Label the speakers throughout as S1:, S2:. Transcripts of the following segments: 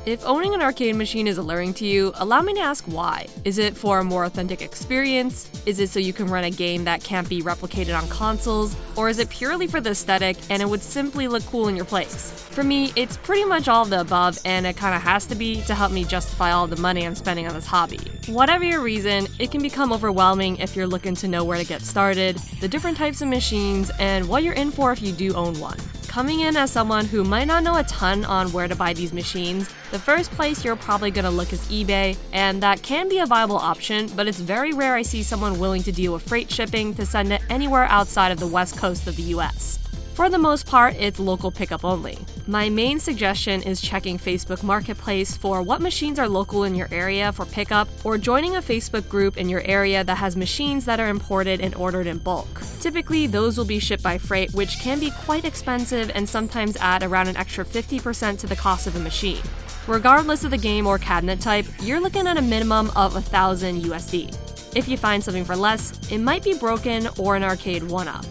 S1: If owning an arcade machine is alluring to you, allow me to ask why. Is it for a more authentic experience? Is it so you can run a game that can't be replicated on consoles? Or is it purely for the aesthetic and it would simply look cool in your place? For me, it's pretty much all of the above, and it kinda has to be to help me justify all the money I'm spending on this hobby. Whatever your reason, it can become overwhelming if you're looking to know where to get started, the different types of machines, and what you're in for if you do own one. Coming in as someone who might not know a ton on where to buy these machines, the first place you're probably gonna look is eBay, and that can be a viable option, but it's very rare I see someone willing to deal with freight shipping to send it anywhere outside of the west coast of the US. For the most part, it's local pickup only. My main suggestion is checking Facebook Marketplace for what machines are local in your area for pickup, or joining a Facebook group in your area that has machines that are imported and ordered in bulk. Typically, those will be shipped by freight, which can be quite expensive and sometimes add around an extra 50% to the cost of the machine. Regardless of the game or cabinet type, you're looking at a minimum of $1,000 USD. If you find something for less, it might be broken or an arcade one-up.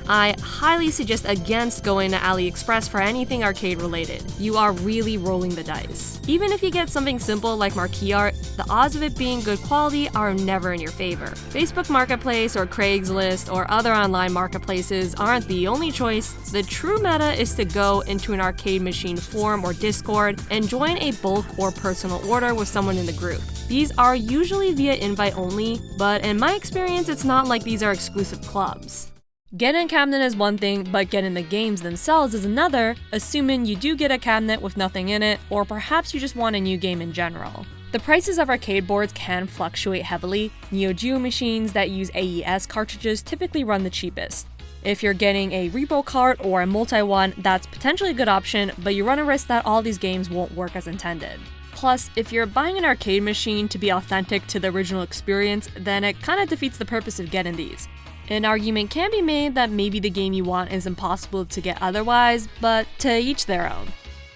S1: I highly suggest against going to AliExpress for anything arcade related. You are really rolling the dice. Even if you get something simple like marquee art, the odds of it being good quality are never in your favor. Facebook Marketplace or Craigslist or other online marketplaces aren't the only choice. The true meta is to go into an arcade machine forum or Discord and join a bulk or personal order with someone in the group. These are usually via invite only, but in my experience, it's not like these are exclusive clubs. Getting a cabinet is one thing, but getting the games themselves is another, assuming you do get a cabinet with nothing in it, or perhaps you just want a new game in general. The prices of arcade boards can fluctuate heavily. Neogeo machines that use AES cartridges typically run the cheapest. If you're getting a repo cart or a multi-one, that's potentially a good option, but you run a risk that all these games won't work as intended. Plus, if you're buying an arcade machine to be authentic to the original experience, then it kinda defeats the purpose of getting these. An argument can be made that maybe the game you want is impossible to get otherwise, but to each their own.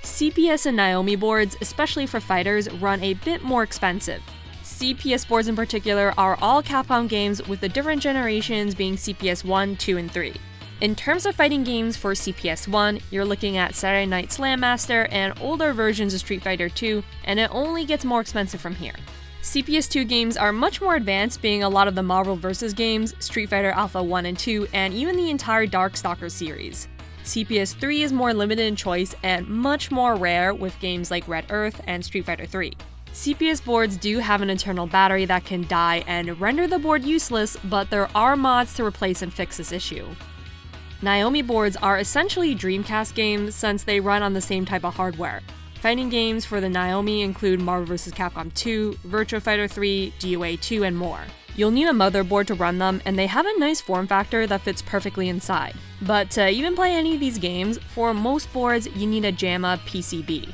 S1: CPS and Naomi boards, especially for fighters, run a bit more expensive. CPS boards in particular are all Capcom games, with the different generations being CPS 1, 2, and 3. In terms of fighting games for CPS 1, you're looking at Saturday Night Slam Master and older versions of Street Fighter 2, and it only gets more expensive from here. CPS 2 games are much more advanced, being a lot of the Marvel vs. games, Street Fighter Alpha 1 and 2, and even the entire Darkstalker series. CPS 3 is more limited in choice and much more rare with games like Red Earth and Street Fighter 3. CPS boards do have an internal battery that can die and render the board useless, but there are mods to replace and fix this issue. Naomi boards are essentially Dreamcast games since they run on the same type of hardware. Fighting games for the Naomi include Marvel vs. Capcom 2, Virtua Fighter 3, DOA 2, and more. You'll need a motherboard to run them, and they have a nice form factor that fits perfectly inside. But to even play any of these games, for most boards, you need a JAMA PCB.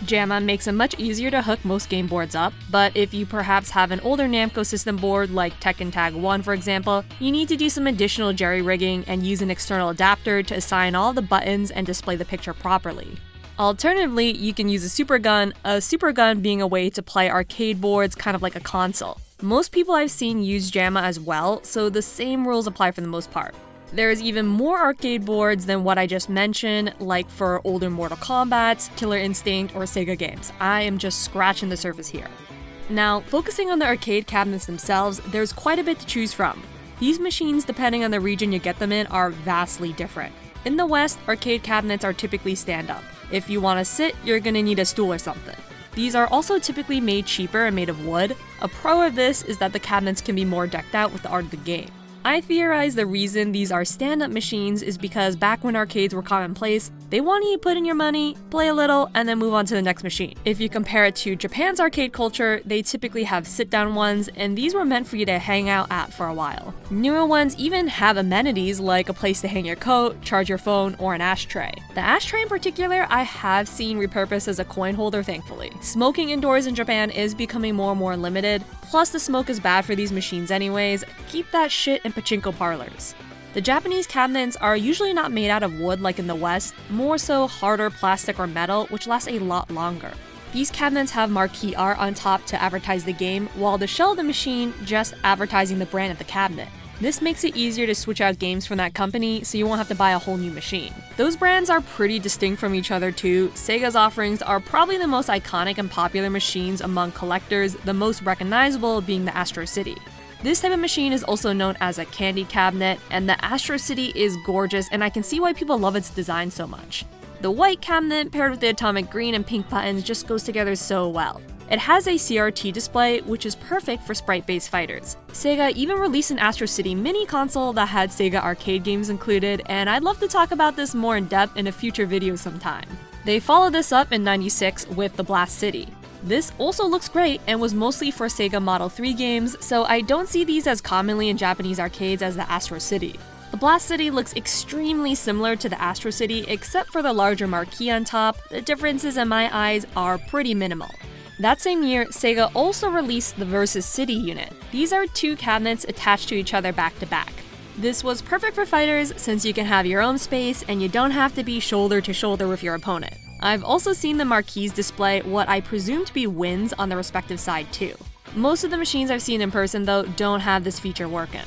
S1: JAMA makes it much easier to hook most game boards up, but if you perhaps have an older Namco system board like Tekken Tag 1 for example, you need to do some additional jerry-rigging and use an external adapter to assign all the buttons and display the picture properly. Alternatively, you can use a super gun being a way to play arcade boards kind of like a console. Most people I've seen use JAMA as well, so the same rules apply for the most part. There's even more arcade boards than what I just mentioned, like for older Mortal Kombat, Killer Instinct, or Sega games. I am just scratching the surface here. Now, focusing on the arcade cabinets themselves, there's quite a bit to choose from. These machines, depending on the region you get them in, are vastly different. In the West, arcade cabinets are typically stand-up. If you want to sit, you're gonna need a stool or something. These are also typically made cheaper and made of wood. A pro of this is that the cabinets can be more decked out with the art of the game. I theorize the reason these are stand-up machines is because back when arcades were commonplace, they wanted you to put in your money, play a little, and then move on to the next machine. If you compare it to Japan's arcade culture, they typically have sit-down ones, and these were meant for you to hang out at for a while. Newer ones even have amenities like a place to hang your coat, charge your phone, or an ashtray. The ashtray in particular, I have seen repurposed as a coin holder, thankfully. Smoking indoors in Japan is becoming more and more limited, plus the smoke is bad for these machines anyways. Keep that shit in pachinko parlors. The Japanese cabinets are usually not made out of wood like in the West, more so harder plastic or metal, which lasts a lot longer. These cabinets have marquee art on top to advertise the game, while the shell of the machine just advertising the brand of the cabinet. This makes it easier to switch out games from that company so you won't have to buy a whole new machine. Those brands are pretty distinct from each other too. Sega's offerings are probably the most iconic and popular machines among collectors, the most recognizable being the Astro City. This type of machine is also known as a candy cabinet, and the Astro City is gorgeous, and I can see why people love its design so much. The white cabinet paired with the atomic green and pink buttons just goes together so well. It has a CRT display, which is perfect for sprite-based fighters. Sega even released an Astro City mini console that had Sega arcade games included, and I'd love to talk about this more in depth in a future video sometime. They followed this up in '96 with the Blast City. This also looks great and was mostly for Sega Model 3 games, so I don't see these as commonly in Japanese arcades as the Astro City. The Blast City looks extremely similar to the Astro City except for the larger marquee on top. The differences in my eyes are pretty minimal. That same year, Sega also released the Versus City unit. These are two cabinets attached to each other back to back. This was perfect for fighters since you can have your own space and you don't have to be shoulder to shoulder with your opponent. I've also seen the marquees display what I presume to be wins on the respective side too. Most of the machines I've seen in person though don't have this feature working.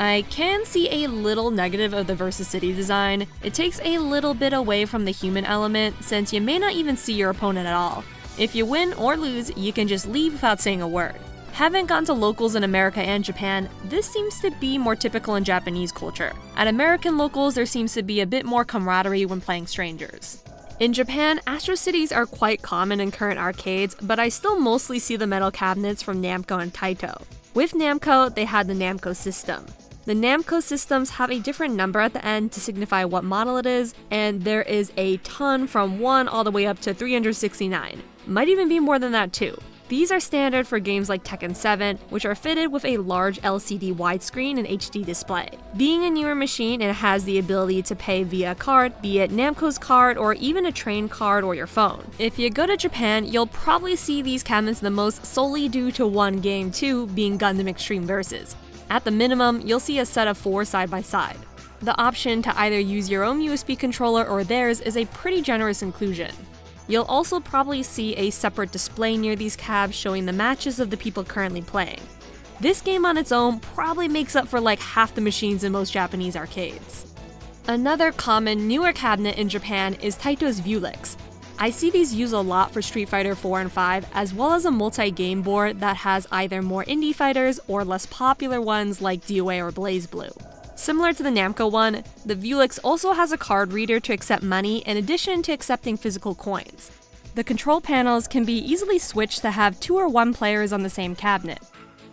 S1: I can see a little negative of the Versus City design. It takes a little bit away from the human element since you may not even see your opponent at all. If you win or lose, you can just leave without saying a word. Haven't gone to locals in America and Japan, this seems to be more typical in Japanese culture. At American locals, there seems to be a bit more camaraderie when playing strangers. In Japan, Astro Cities are quite common in current arcades, but I still mostly see the metal cabinets from Namco and Taito. With Namco, they had the Namco system. The Namco systems have a different number at the end to signify what model it is, and there is a ton from 1 all the way up to 369. Might even be more than that too. These are standard for games like Tekken 7, which are fitted with a large LCD widescreen and HD display. Being a newer machine, it has the ability to pay via card, be it Namco's card or even a train card or your phone. If you go to Japan, you'll probably see these cabinets the most solely due to one game too, being Gundam Extreme Versus. At the minimum, you'll see a set of 4 side by side. The option to either use your own USB controller or theirs is a pretty generous inclusion. You'll also probably see a separate display near these cabs showing the matches of the people currently playing. This game on its own probably makes up for like half the machines in most Japanese arcades. Another common newer cabinet in Japan is Taito's Vewlix. I see these used a lot for Street Fighter 4 and 5, as well as a multi-game board that has either more indie fighters or less popular ones like DOA or BlazBlue. Similar to the Namco one, the Vewlix also has a card reader to accept money in addition to accepting physical coins. The control panels can be easily switched to have 2 or 1 players on the same cabinet.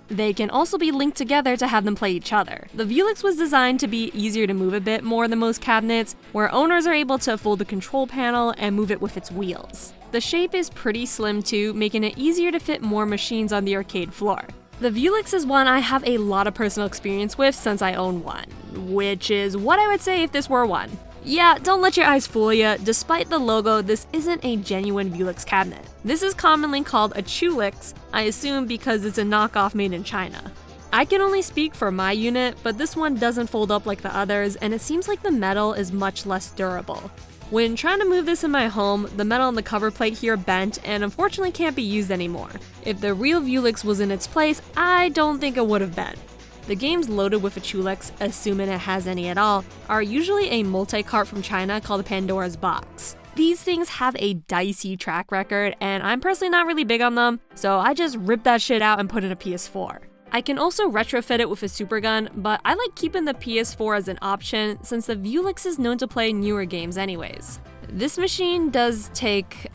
S1: They can also be linked together to have them play each other. The Vewlix was designed to be easier to move a bit more than most cabinets, where owners are able to fold the control panel and move it with its wheels. The shape is pretty slim too, making it easier to fit more machines on the arcade floor. The Vewlix is one I have a lot of personal experience with since I own one, which is what I would say if this were one. Yeah, don't let your eyes fool you. Despite the logo, this isn't a genuine Vewlix cabinet. This is commonly called a Chewlix, I assume because it's a knockoff made in China. I can only speak for my unit, but this one doesn't fold up like the others, and it seems like the metal is much less durable. When trying to move this in my home, the metal on the cover plate here bent and unfortunately can't be used anymore. If the real Vewlix was in its place, I don't think it would have been. The games loaded with a Chewlix, assuming it has any at all, are usually a multi-cart from China called Pandora's Box. These things have a dicey track record, and I'm personally not really big on them, so I just ripped that shit out and put in a PS4. I can also retrofit it with a supergun, but I like keeping the PS4 as an option since the Vewlix is known to play newer games anyways. This machine does take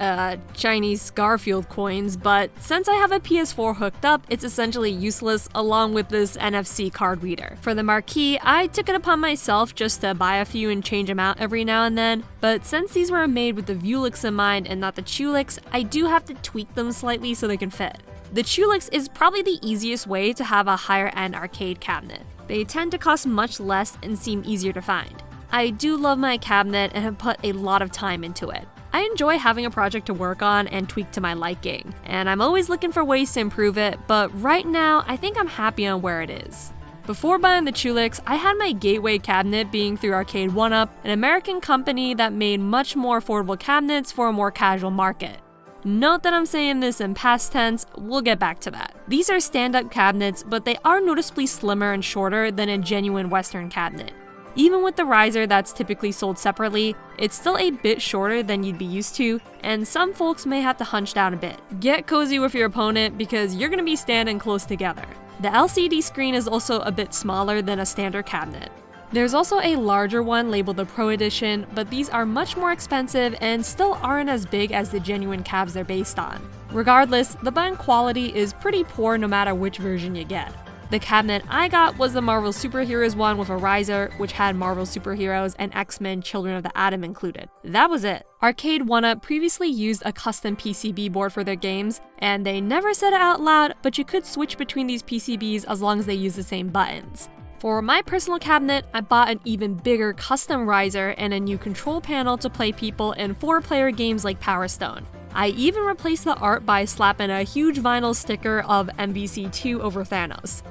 S1: Chinese Garfield coins, but since I have a PS4 hooked up, it's essentially useless along with this NFC card reader. For the marquee, I took it upon myself just to buy a few and change them out every now and then, but since these were made with the Vewlix in mind and not the Chewlix, I do have to tweak them slightly so they can fit. The Chewlix is probably the easiest way to have a higher-end arcade cabinet. They tend to cost much less and seem easier to find. I do love my cabinet and have put a lot of time into it. I enjoy having a project to work on and tweak to my liking, and I'm always looking for ways to improve it, but right now I think I'm happy on where it is. Before buying the Chewlix, I had my gateway cabinet being through Arcade 1UP, an American company that made much more affordable cabinets for a more casual market. Note that I'm saying this in past tense, we'll get back to that. These are stand-up cabinets, but they are noticeably slimmer and shorter than a genuine Western cabinet. Even with the riser that's typically sold separately, it's still a bit shorter than you'd be used to, and some folks may have to hunch down a bit. Get cozy with your opponent because you're gonna be standing close together. The LCD screen is also a bit smaller than a standard cabinet. There's also a larger one labeled the Pro Edition, but these are much more expensive and still aren't as big as the genuine cabs they're based on. Regardless, the button quality is pretty poor no matter which version you get. The cabinet I got was the Marvel Superheroes one with a riser, which had Marvel Superheroes and X-Men Children of the Atom included. That was it. Arcade 1UP previously used a custom PCB board for their games, and they never said it out loud, but you could switch between these PCBs as long as they use the same buttons. For my personal cabinet, I bought an even bigger custom riser and a new control panel to play people in 4-player games like Power Stone. I even replaced the art by slapping a huge vinyl sticker of MVC2 over Thanos.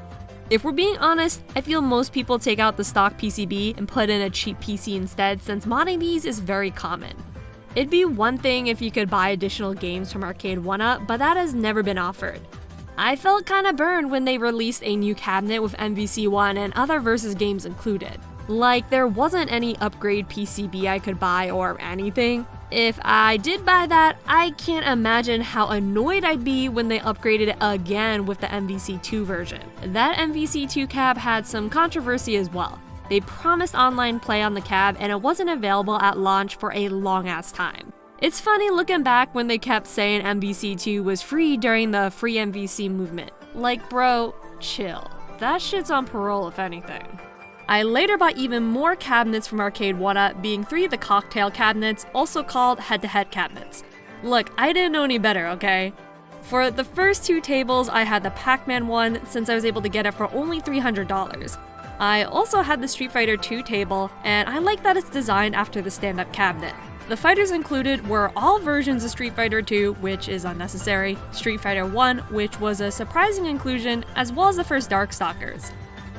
S1: If we're being honest, I feel most people take out the stock PCB and put in a cheap PC instead, since modding these is very common. It'd be one thing if you could buy additional games from Arcade 1UP, but that has never been offered. I felt kinda burned when they released a new cabinet with MVC1 and other Versus games included. Like, there wasn't any upgrade PCB I could buy or anything. If I did buy that, I can't imagine how annoyed I'd be when they upgraded it again with the MVC2 version. That MVC2 cab had some controversy as well. They promised online play on the cab and it wasn't available at launch for a long ass time. It's funny looking back when they kept saying MVC2 was free during the free MVC movement. Like, bro, chill. That shit's on parole if anything. I later bought even more cabinets from Arcade 1UP, being 3 of the cocktail cabinets, also called head-to-head cabinets. Look, I didn't know any better, okay? For the first 2 tables, I had the Pac-Man one since I was able to get it for only $300. I also had the Street Fighter 2 table, and I like that it's designed after the stand-up cabinet. The fighters included were all versions of Street Fighter 2, which is unnecessary, Street Fighter 1, which was a surprising inclusion, as well as the first Darkstalkers.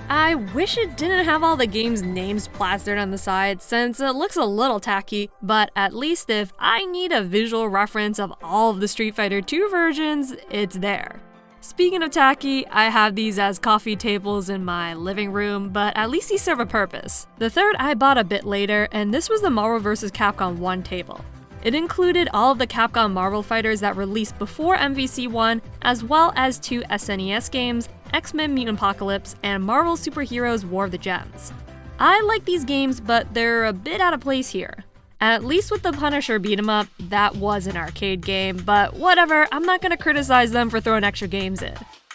S1: I wish it didn't have all the games' names plastered on the side, since it looks a little tacky, but at least if I need a visual reference of all of the Street Fighter 2 versions, it's there. Speaking of tacky, I have these as coffee tables in my living room, but at least these serve a purpose. The third I bought a bit later, and this was the Marvel vs. Capcom 1 table. It included all of the Capcom Marvel fighters that released before MVC1, as well as 2 SNES games, X-Men Mutant Apocalypse, and Marvel Superheroes War of the Gems. I like these games, but they're a bit out of place here. At least with the Punisher beat'em-up, that was an arcade game, but whatever, I'm not gonna criticize them for throwing extra games in.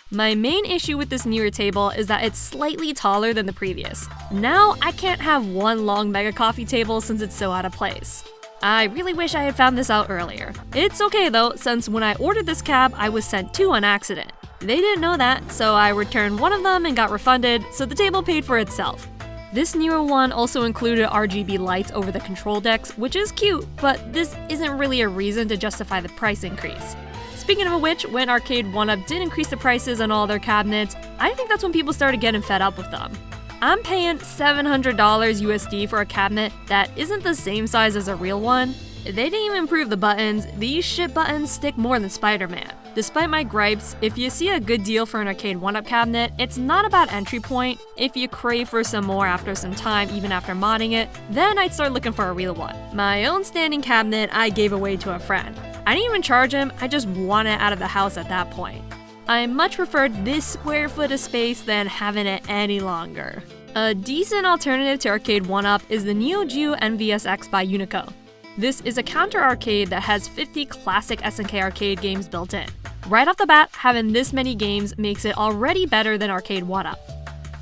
S1: My main issue with this newer table is that it's slightly taller than the previous. Now I can't have one long mega coffee table since it's so out of place. I really wish I had found this out earlier. It's okay though, since when I ordered this cab, I was sent 2 on accident. They didn't know that, so I returned one of them and got refunded, so the table paid for itself. This newer one also included RGB lights over the control decks, which is cute, but this isn't really a reason to justify the price increase. Speaking of which, when Arcade 1UP did increase the prices on all their cabinets, I think that's when people started getting fed up with them. I'm paying $700 USD for a cabinet that isn't the same size as a real one. They didn't even improve the buttons. These shit buttons stick more than Spider-Man. Despite my gripes, if you see a good deal for an Arcade 1UP cabinet, it's not a bad entry point. If you crave for some more after some time, even after modding it, then I'd start looking for a real one. My own standing cabinet I gave away to a friend. I didn't even charge him, I just wanted it out of the house at that point. I much preferred this square foot of space than having it any longer. A decent alternative to Arcade 1UP is the Neogeo MVSX by Unico. This is a counter arcade that has 50 classic SNK arcade games built in. Right off the bat, having this many games makes it already better than Arcade 1UP.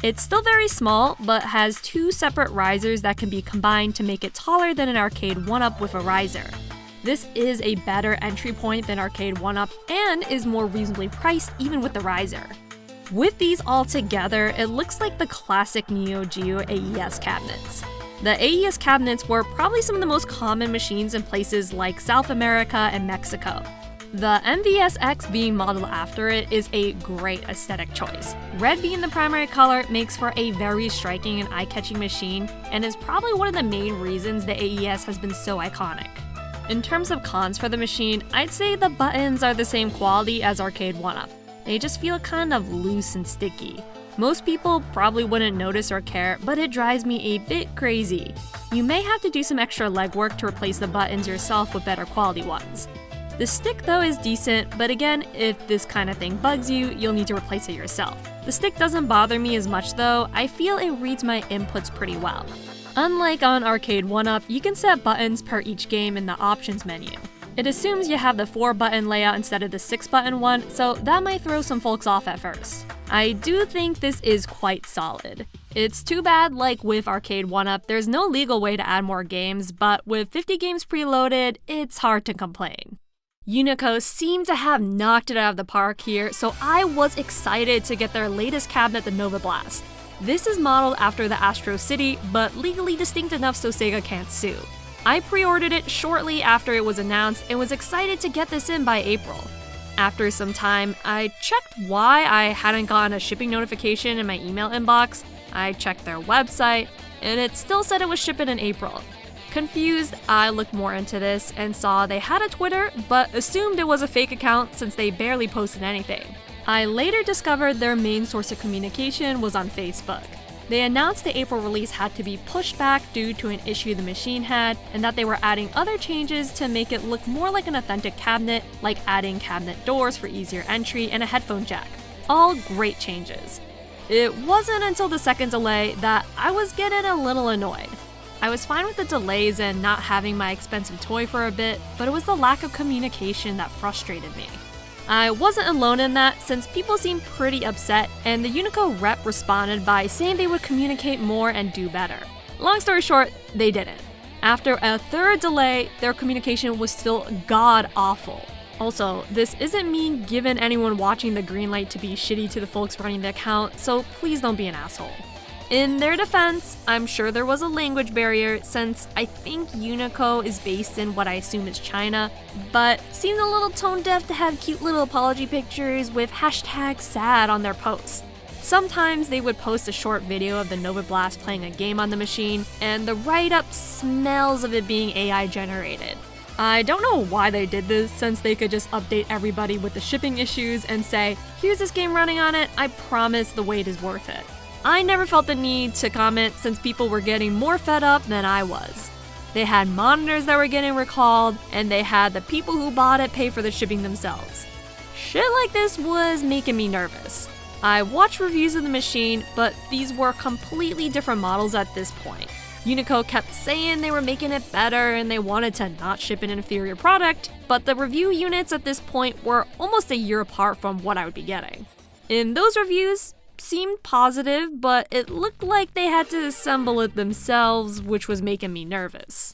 S1: It's still very small, but has 2 separate risers that can be combined to make it taller than an Arcade 1UP with a riser. This is a better entry point than Arcade 1UP and is more reasonably priced even with the riser. With these all together, it looks like the classic Neo Geo AES cabinets. The AES cabinets were probably some of the most common machines in places like South America and Mexico. The MVSX being modeled after it is a great aesthetic choice. Red being the primary color makes for a very striking and eye-catching machine, and is probably one of the main reasons the AES has been so iconic. In terms of cons for the machine, I'd say the buttons are the same quality as Arcade 1-Up. They just feel kind of loose and sticky. Most people probably wouldn't notice or care, but it drives me a bit crazy. You may have to do some extra legwork to replace the buttons yourself with better quality ones. The stick though is decent, but again, if this kind of thing bugs you, you'll need to replace it yourself. The stick doesn't bother me as much though, I feel it reads my inputs pretty well. Unlike on Arcade 1-Up, you can set buttons per each game in the options menu. It assumes you have the 4-button layout instead of the 6-button one, so that might throw some folks off at first. I do think this is quite solid. It's too bad, like with Arcade 1-Up, there's no legal way to add more games, but with 50 games preloaded, it's hard to complain. Unico seemed to have knocked it out of the park here, so I was excited to get their latest cabinet, the Novablast. This is modeled after the Astro City, but legally distinct enough so Sega can't sue. I pre-ordered it shortly after it was announced and was excited to get this in by April. After some time, I checked why I hadn't gotten a shipping notification in my email inbox. I checked their website, and it still said it was shipping in April. Confused, I looked more into this and saw they had a Twitter, but assumed it was a fake account since they barely posted anything. I later discovered their main source of communication was on Facebook. They announced the April release had to be pushed back due to an issue the machine had, and that they were adding other changes to make it look more like an authentic cabinet, like adding cabinet doors for easier entry and a headphone jack. All great changes. It wasn't until the second delay that I was getting a little annoyed. I was fine with the delays and not having my expensive toy for a bit, but it was the lack of communication that frustrated me. I wasn't alone in that, since people seemed pretty upset, and the Unico rep responded by saying they would communicate more and do better. Long story short, they didn't. After a third delay, their communication was still god-awful. Also, this isn't me giving anyone watching the green light to be shitty to the folks running the account, so please don't be an asshole. In their defense, I'm sure there was a language barrier since I think Unico is based in what I assume is China, but seemed a little tone deaf to have cute little apology pictures with #sad on their posts. Sometimes they would post a short video of the Novablast playing a game on the machine, and the write-up smells of it being AI generated. I don't know why they did this, since they could just update everybody with the shipping issues and say, here's this game running on it, I promise the wait is worth it. I never felt the need to comment since people were getting more fed up than I was. They had monitors that were getting recalled, and they had the people who bought it pay for the shipping themselves. Shit like this was making me nervous. I watched reviews of the machine, but these were completely different models at this point. Unico kept saying they were making it better and they wanted to not ship an inferior product, but the review units at this point were almost a year apart from what I would be getting. In those reviews, seemed positive, but it looked like they had to assemble it themselves, which was making me nervous.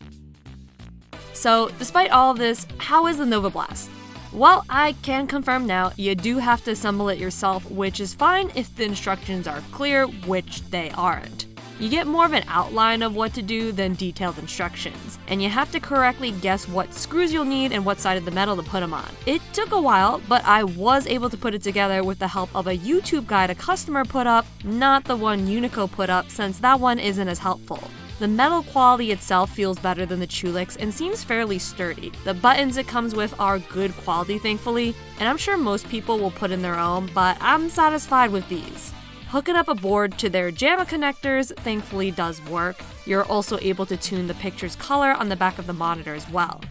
S1: So, despite all of this, how is the Novablast? Well, I can confirm now, you do have to assemble it yourself, which is fine if the instructions are clear, which they aren't. You get more of an outline of what to do than detailed instructions, and you have to correctly guess what screws you'll need and what side of the metal to put them on. It took a while, but I was able to put it together with the help of a YouTube guide a customer put up, not the one Unico put up, since that one isn't as helpful. The metal quality itself feels better than the Chewlix and seems fairly sturdy. The buttons it comes with are good quality, thankfully, and I'm sure most people will put in their own, but I'm satisfied with these. Hooking up a board to their JAMA connectors thankfully does work. You're also able to tune the picture's color on the back of the monitor as well.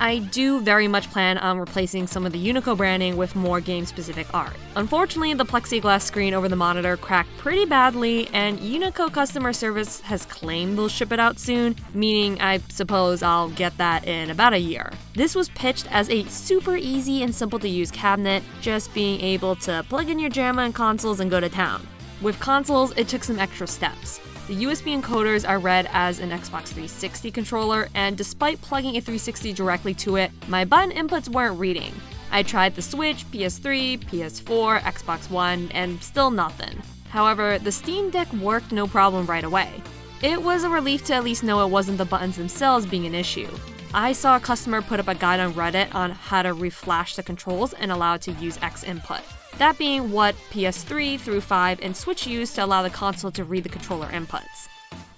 S1: I do very much plan on replacing some of the Unico branding with more game-specific art. Unfortunately, the plexiglass screen over the monitor cracked pretty badly, and Unico customer service has claimed they'll ship it out soon, meaning I suppose I'll get that in about a year. This was pitched as a super easy and simple to use cabinet, just being able to plug in your JAMA and consoles and go to town. With consoles, it took some extra steps. The USB encoders are read as an Xbox 360 controller, and despite plugging a 360 directly to it, my button inputs weren't reading. I tried the Switch, PS3, PS4, Xbox One, and still nothing. However, the Steam Deck worked no problem right away. It was a relief to at least know it wasn't the buttons themselves being an issue. I saw a customer put up a guide on Reddit on how to reflash the controls and allow it to use X input. That being what PS3 through 5 and Switch used to allow the console to read the controller inputs.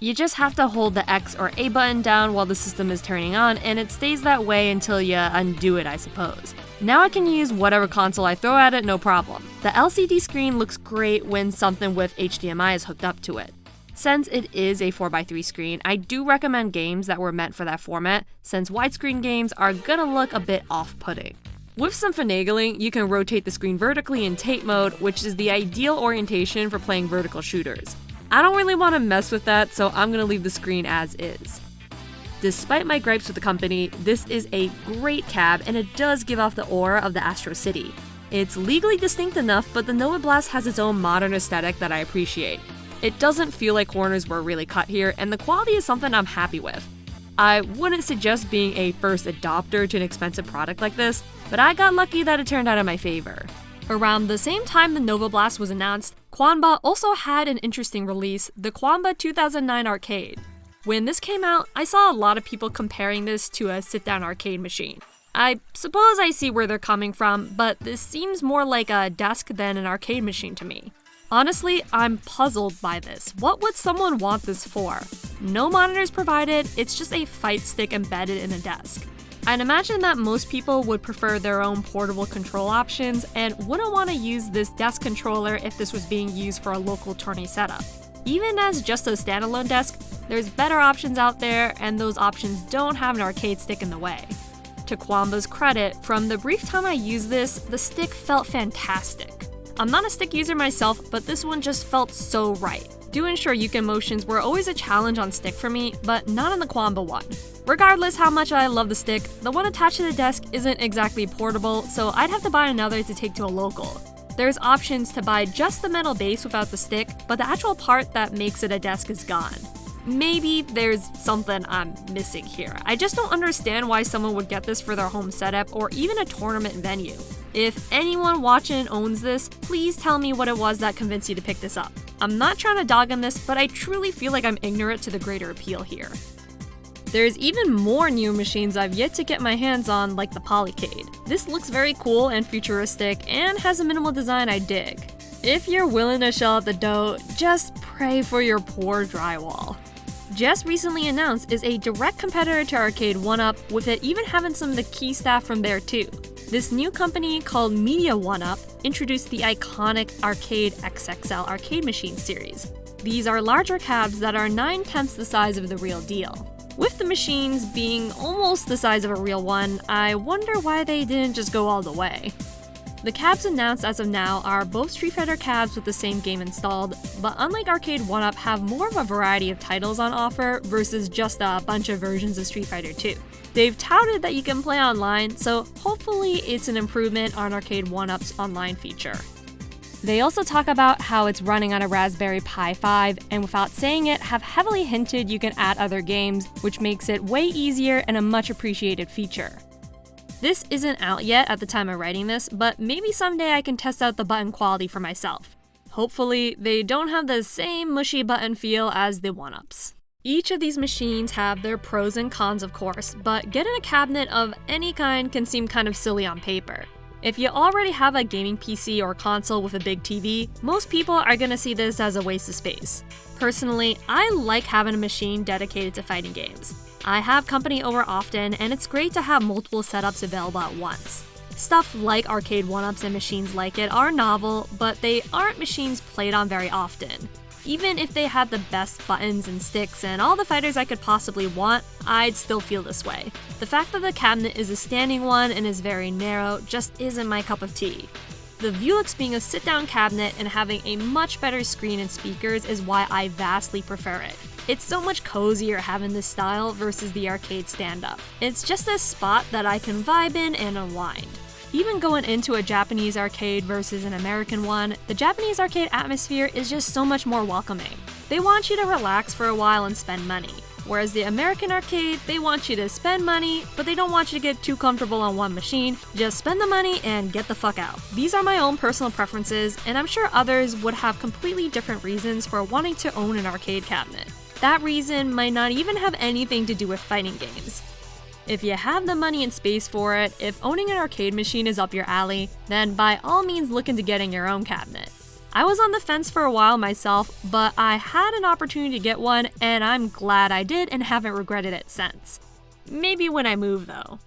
S1: You just have to hold the X or A button down while the system is turning on, and it stays that way until you undo it, I suppose. Now I can use whatever console I throw at it, no problem. The LCD screen looks great when something with HDMI is hooked up to it. Since it is a 4x3 screen, I do recommend games that were meant for that format, since widescreen games are gonna look a bit off-putting. With some finagling, you can rotate the screen vertically in Tate mode, which is the ideal orientation for playing vertical shooters. I don't really want to mess with that, so I'm gonna leave the screen as is. Despite my gripes with the company, this is a great cab and it does give off the aura of the Astro City. It's legally distinct enough, but the Novablast has its own modern aesthetic that I appreciate. It doesn't feel like corners were really cut here, and the quality is something I'm happy with. I wouldn't suggest being a first adopter to an expensive product like this, but I got lucky that it turned out in my favor. Around the same time the Novablast was announced, Qanba also had an interesting release, the Qanba 2009 arcade. When this came out, I saw a lot of people comparing this to a sit-down arcade machine. I suppose I see where they're coming from, but this seems more like a desk than an arcade machine to me. Honestly, I'm puzzled by this. What would someone want this for? No monitors provided, it's just a fight stick embedded in a desk. I'd imagine that most people would prefer their own portable control options and wouldn't want to use this desk controller if this was being used for a local tourney setup. Even as just a standalone desk, there's better options out there, and those options don't have an arcade stick in the way. To Qanba's credit, from the brief time I used this, the stick felt fantastic. I'm not a stick user myself, but this one just felt so right. Do and Shoryuken motions were always a challenge on stick for me, but not on the Qanba one. Regardless how much I love the stick, the one attached to the desk isn't exactly portable, so I'd have to buy another to take to a local. There's options to buy just the metal base without the stick, but the actual part that makes it a desk is gone. Maybe there's something I'm missing here. I just don't understand why someone would get this for their home setup or even a tournament venue. If anyone watching owns this, please tell me what it was that convinced you to pick this up. I'm not trying to dog on this, but I truly feel like I'm ignorant to the greater appeal here. There's even more new machines I've yet to get my hands on, like the Polycade. This looks very cool and futuristic and has a minimal design I dig. If you're willing to shell out the dough, just pray for your poor drywall. Just recently announced is a direct competitor to Arcade 1UP, with it even having some of the key staff from there too. This new company called Media 1UP introduced the iconic Arcade XXL arcade machine series. These are larger cabs that are 9/10 the size of the real deal. With the machines being almost the size of a real one, I wonder why they didn't just go all the way. The cabs announced as of now are both Street Fighter cabs with the same game installed, but unlike Arcade 1UP have more of a variety of titles on offer versus just a bunch of versions of Street Fighter 2. They've touted that you can play online, so hopefully it's an improvement on Arcade 1UP's online feature. They also talk about how it's running on a Raspberry Pi 5, and without saying it, have heavily hinted you can add other games, which makes it way easier and a much appreciated feature. This isn't out yet at the time of writing this, but maybe someday I can test out the button quality for myself. Hopefully, they don't have the same mushy button feel as the 1UPs. Each of these machines have their pros and cons, of course, but getting a cabinet of any kind can seem kind of silly on paper. If you already have a gaming PC or console with a big TV, most people are gonna see this as a waste of space. Personally, I like having a machine dedicated to fighting games. I have company over often, and it's great to have multiple setups available at once. Stuff like Arcade 1UPs and machines like it are novel, but they aren't machines played on very often. Even if they had the best buttons and sticks and all the fighters I could possibly want, I'd still feel this way. The fact that the cabinet is a standing one and is very narrow just isn't my cup of tea. The Vewlix being a sit-down cabinet and having a much better screen and speakers is why I vastly prefer it. It's so much cozier having this style versus the arcade stand-up. It's just a spot that I can vibe in and unwind. Even going into a Japanese arcade versus an American one, the Japanese arcade atmosphere is just so much more welcoming. They want you to relax for a while and spend money. Whereas the American arcade, they want you to spend money, but they don't want you to get too comfortable on one machine. Just spend the money and get the fuck out. These are my own personal preferences, and I'm sure others would have completely different reasons for wanting to own an arcade cabinet. That reason might not even have anything to do with fighting games. If you have the money and space for it, if owning an arcade machine is up your alley, then by all means look into getting your own cabinet. I was on the fence for a while myself, but I had an opportunity to get one and I'm glad I did and haven't regretted it since. Maybe when I move though.